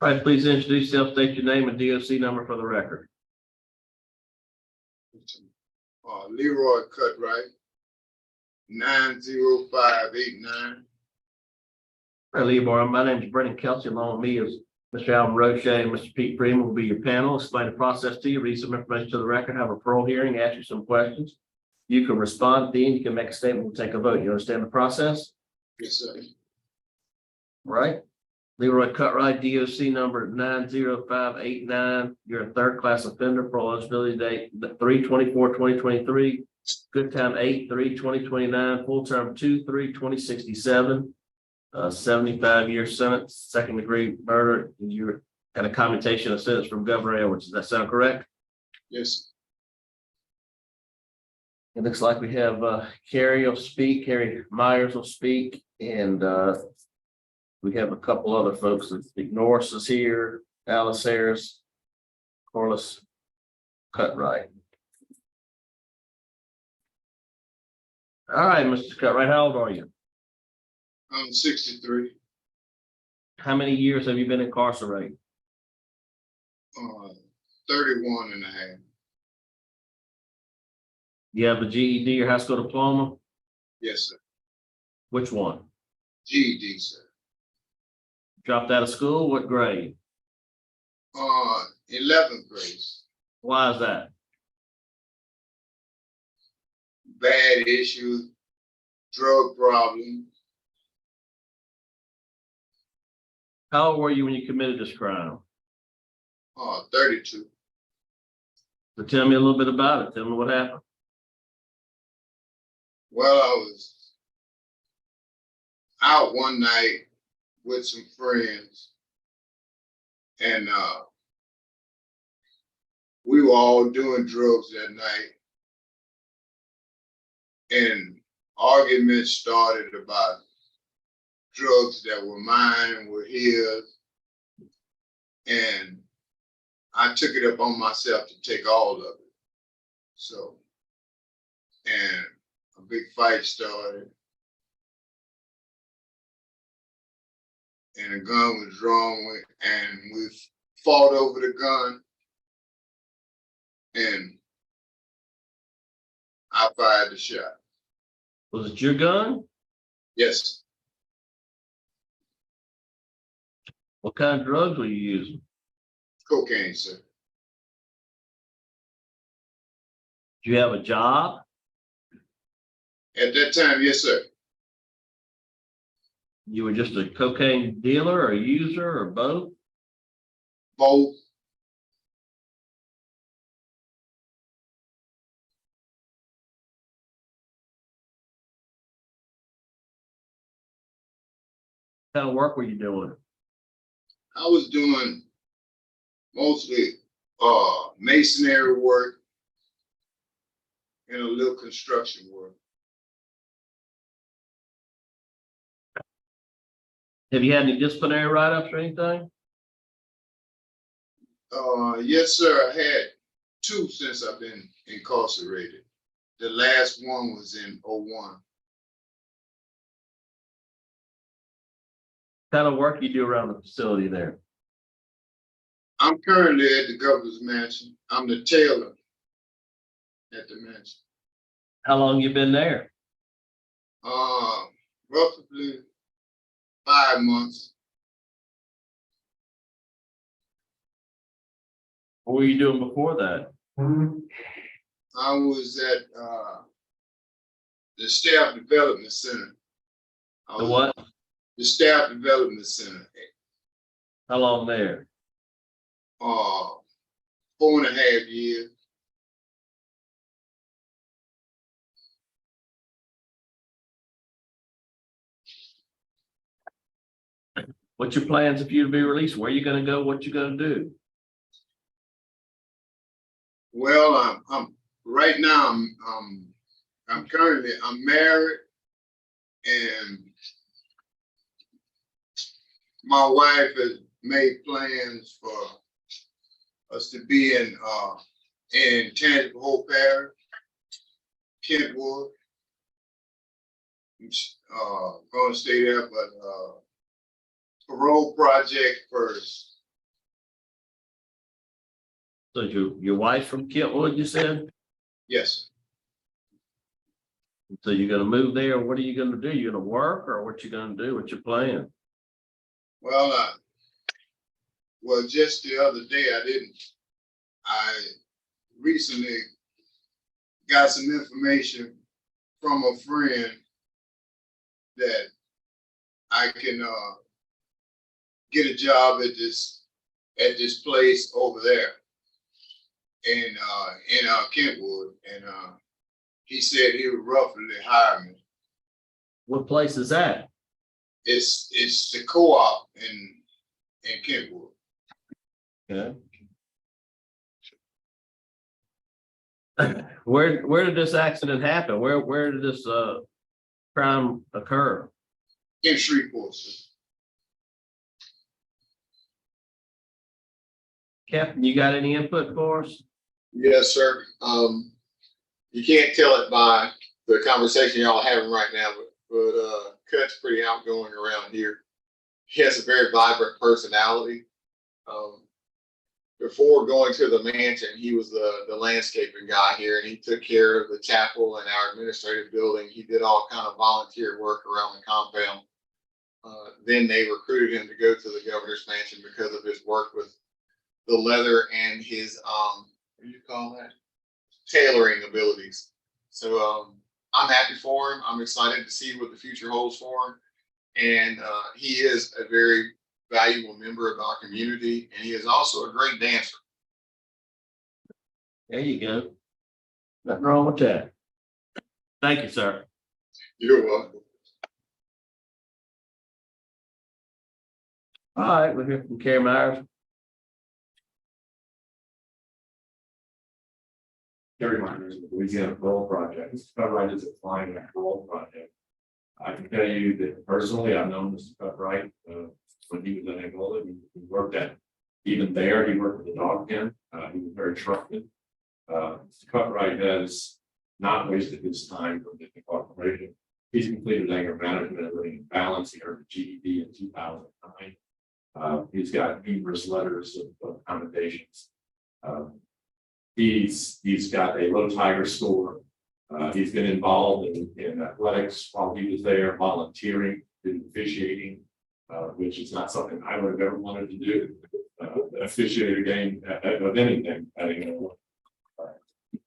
All right, please introduce yourself, state your name and DOC number for the record. Leroy Cutright, 90589. All right, Leroy, my name is Brendan Kelsey. Along with me is Mr. Alvin Roche and Mr. Pete Freeman will be your panel. Explain the process to you, read some information to the record, have a parole hearing, ask you some questions. You can respond at the end. You can make a statement. We'll take a vote. You understand the process? Yes, sir. All right. Leroy Cutright, DOC number 90589. You're a third class offender. Parole eligibility date 3/24/2023. Good time 8/3/2029. Full term 2/3/2067. 75-year sentence, second degree murder. You got a commutation of sentence from Governor Edwards. Does that sound correct? Yes. It looks like we have Carrie will speak, Carrie Myers will speak, and we have a couple other folks that speak. Norris is here, Alice Harris, Corliss Cutright. All right, Mr. Cutright, how old are you? I'm 63. How many years have you been incarcerated? 31 and a half. You have a GED or high school diploma? Yes, sir. Which one? GED, sir. Dropped out of school? What grade? 11th grade. Why is that? Bad issues, drug problem. How old were you when you committed this crime? 32. So tell me a little bit about it. Tell me what happened. Well, I was out one night with some friends, and we were all doing drugs that night, and arguments started about drugs that were mine and were his, and I took it upon myself to take all of it. So, and a big fight started, and a gun was drawn, and we fought over the gun, and I fired the shot. Was it your gun? Yes. What kind of drugs were you using? Cocaine, sir. Do you have a job? At that time, yes, sir. You were just a cocaine dealer or a user or both? Both. What kind of work were you doing? I was doing mostly masonry work and a little construction work. Have you had any disciplinary write-ups or anything? Yes, sir. I had 2 since I've been incarcerated. The last one was in 01. What kind of work you do around the facility there? I'm currently at the governor's mansion. I'm the tailor at the mansion. How long you been there? Roughly 5 months. What were you doing before that? I was at the Staff Development Center. The what? The Staff Development Center. How long there? 4.5 years. What's your plans if you to be released? Where you gonna go? What you gonna do? Well, I'm right now. I'm married, and my wife has made plans for us to be in Tangible Hope Parish, Kentwood. Going to stay there, but parole project first. So your wife from Kentwood, you said? Yes, So you're gonna move there, what are you gonna do? You gonna work or what you gonna do? What's your plan? well, just the other day, I recently got some information from a friend that I can, get a job at this place over there in Kentwood, and, he said he would roughly hire me. What place is that? It's the co-op in Kentwood. Okay. Where did this accident happen? Where did this crime occur? In Shreveport. Captain, you got any input for us? Yes, sir. You can't tell it by the conversation y'all having right now, but Cut's pretty outgoing around here. He has a very vibrant personality. Before going to the mansion, he was the landscaping guy here, and he took care of the chapel and our administrative building. He did all kind of volunteer work around the compound. Then they recruited him to go to the governor's mansion because of his work with the leather and his what do you call that? Tailoring abilities. So I'm happy for him. I'm excited to see what the future holds for him. And he is a very valuable member of our community, and he is also a great dancer. There you go. Nothing wrong with that. Thank you, sir. You're welcome. All right, we'll hear from Carrie Myers. Carrie Myers, the Louisiana Parole Project. Mr. Cutright is applying that parole project. I can tell you that personally, I've known Mr. Cutright when he was in Angola. He worked at, even there, he worked at the dog pen. He was very trusted. Mr. Cutright has not wasted his time from the corporation. He's completed anger management and living in balance. He earned a GED in 2009. He's got numerous letters of commendations. He's got a low tiger score. He's been involved in athletics while he was there, volunteering, doing officiating, which is not something I would have ever wanted to do. Officiate a game of anything,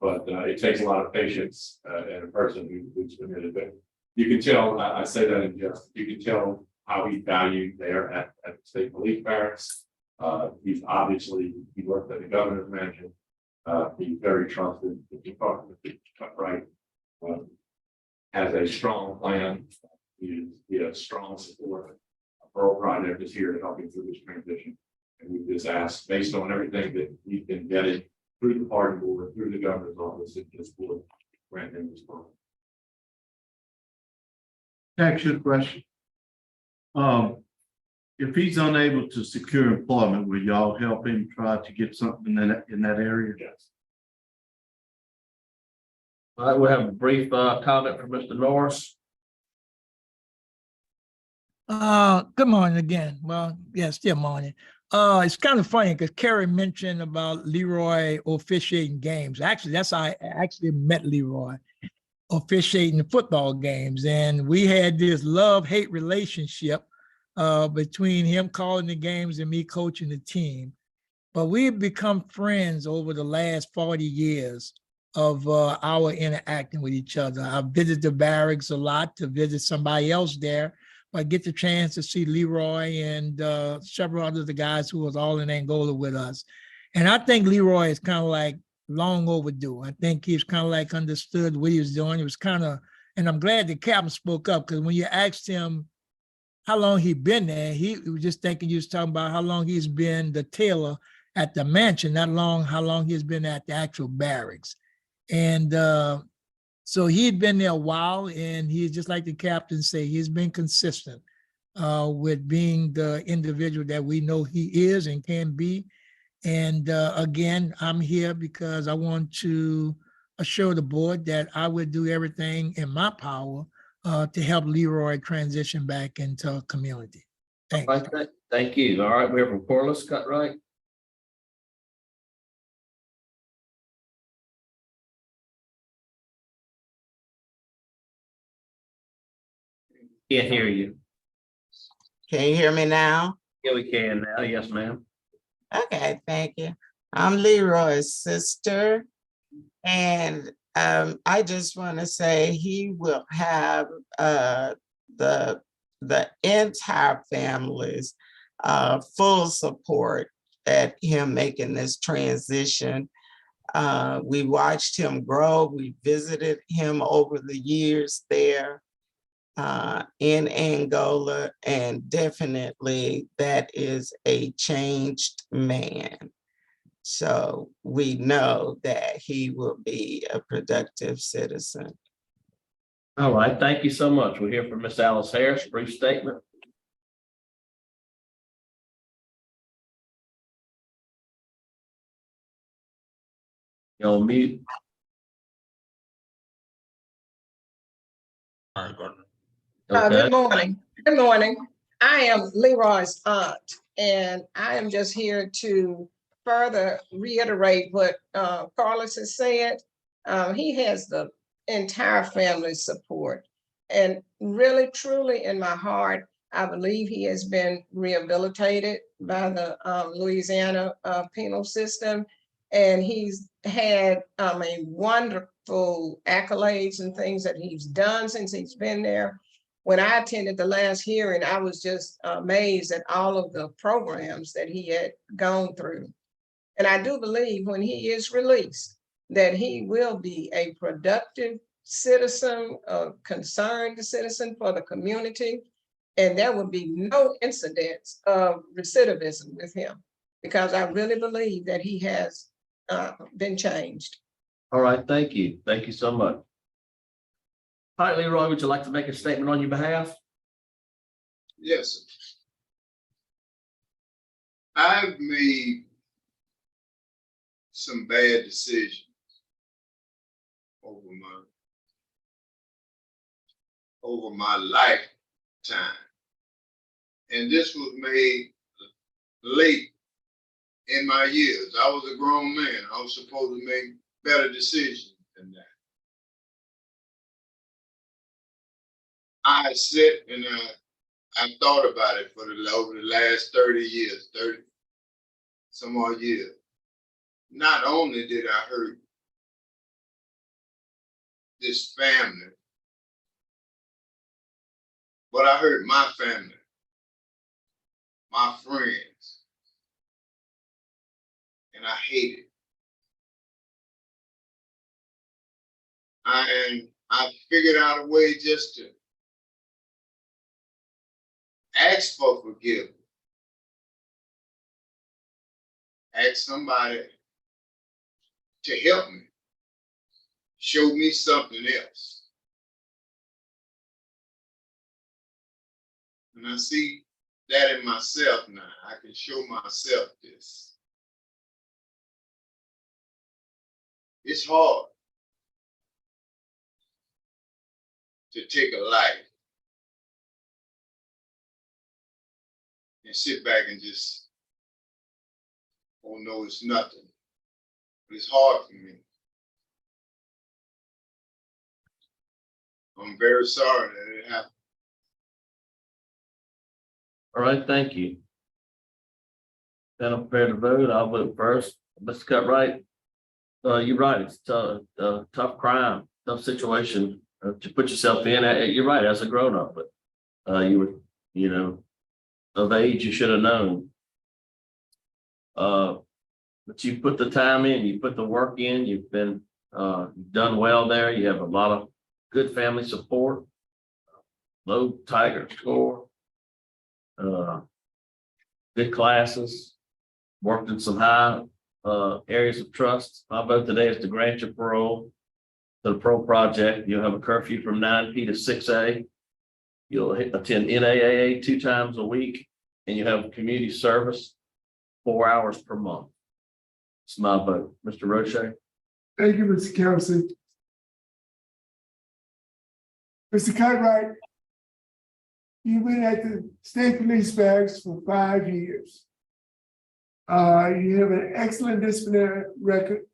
but it takes a lot of patience and a person who's committed. But you can tell, I say that in jest, you can tell how he valued there at the state police barracks. He's obviously, he worked at the governor's mansion. He's very trusted. The department, right, has a strong plan. He has strong support. The Parole Project is here to help him through this transition. And we just asked, based on everything that he's been getting through the party board, through the governor's office, and this board, grant him this program. Ask you a question. If he's unable to secure employment, will y'all help him try to get something in that area? Yes. All right, we'll have a brief comment from Mr. Norris. Good morning again. Well, yeah, still morning. It's kind of funny because Carrie mentioned about Leroy officiating games. Actually, that's how I actually met Leroy, officiating the football games. And we had this love-hate relationship between him calling the games and me coaching the team. But we've become friends over the last 40 years of our interacting with each other. I visit the barracks a lot to visit somebody else there, but I get the chance to see Leroy and several other the guys who was all in Angola with us. And I think Leroy is kind of like long overdue. I think he's kind of like understood what he was doing. It was kind of, and I'm glad the captain spoke up, because when you asked him how long he'd been there, he was just thinking you was talking about how long he's been the tailor at the mansion, not how long he's been at the actual barracks. And so he'd been there a while, and he's just like the captain say, he's been consistent with being the individual that we know he is and can be. And again, I'm here because I want to assure the board that I would do everything in my power to help Leroy transition back into a community. Thanks. Thank you. All right, we have from Corliss, Cutright. Can't hear you. Can you hear me now? Yeah, we can now. Yes, ma'am. Okay, thank you. I'm Leroy's sister. And I just want to say he will have the entire family's full support at him making this transition. We watched him grow. We visited him over the years there in Angola, and definitely that is a changed man. So we know that he will be a productive citizen. All right, thank you so much. We'll hear from Miss Alice Harris, brief statement. You're on mute. Okay, Good morning. Good morning. I am Leroy's aunt, and I am just here to further reiterate what Carlos has said. He has the entire family's support. And really, truly, in my heart, I believe he has been rehabilitated by the Louisiana penal system. And he's had a wonderful accolades and things that he's done since he's been there. When I attended the last hearing, I was just amazed at all of the programs that he had gone through. And I do believe when he is released, that he will be a productive citizen, a concerned citizen for the community. And there will be no incidents of recidivism with him, because I really believe that he has been changed. all right, thank you. Thank you so much. All right, Leroy, would you like to make a statement on your behalf? Yes, sir. I've made some bad decisions over my lifetime. And this was made late in my years. I was a grown man. I was supposed to make better decisions than that. I sit and I thought about it over the last 30 years, 30 some odd years. Not only did I hurt this family, but I hurt my family, my friends, and I hate it. I figured out a way just to ask for forgiveness. Ask somebody to help me, show me something else. And I see that in myself now. I can show myself this. It's hard to take a life and sit back and just, oh no, it's nothing. But it's hard for me. I'm very sorry that it happened. All right, thank you. Then I'm prepared to vote. I'll vote first. Mr. Cutright, you're right. It's a tough crime, tough situation to put yourself in. You're right, as a grown-up, but you were, you know, of age, you should have known. But you put the time in, you put the work in, you've been done well there. You have a lot of good family support, low Tiger score, good classes, worked in some high areas of trust. My vote today is to grant your parole to the Parole Project. You'll have a curfew from 9 p to 6 a. You'll attend NAAA 2 times a week, and you have community service 4 hours per month. It's my vote. Mr. Roche. Thank you, Mr. Kelsey. Mr. Cutright, you've been at the State Police Barracks for 5 years. You have an excellent disciplinary record.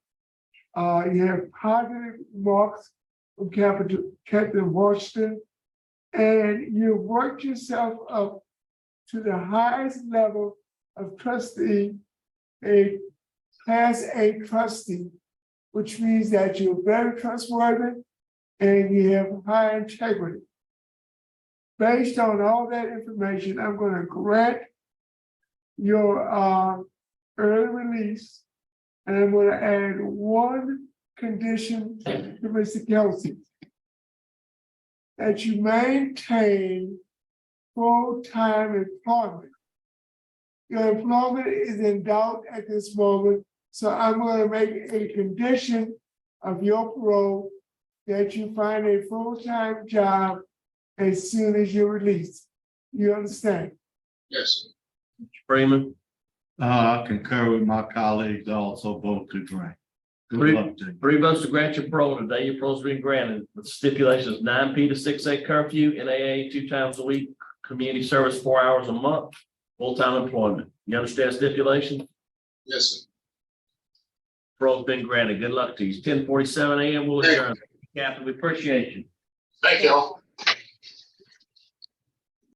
You have positive remarks from Captain Washington And you worked yourself up to the highest level of trustee, a Class A trustee, which means that you're very trustworthy and you have high integrity. Based on all that information, I'm going to grant your early release, and I'm going to add one condition to Mr. Kelsey, that you maintain full-time employment. Your employment is in doubt at this moment, so I'm going to make a condition of your parole that you find a full-time job as soon as you're released. You understand? Yes, sir. Freeman, I concur with my colleagues also vote to grant. Good Three. luck to you. 3 votes to grant your parole today. Your parole's been granted with stipulations 9 P to 6 A curfew, NAA 2 times a week, community service 4 hours a month, full-time employment. You understand stipulation? Yes, sir. Parole's been granted. Good luck to you. 10:47 a.m. We'll adjourn. Captain, we appreciate you. Thank y'all.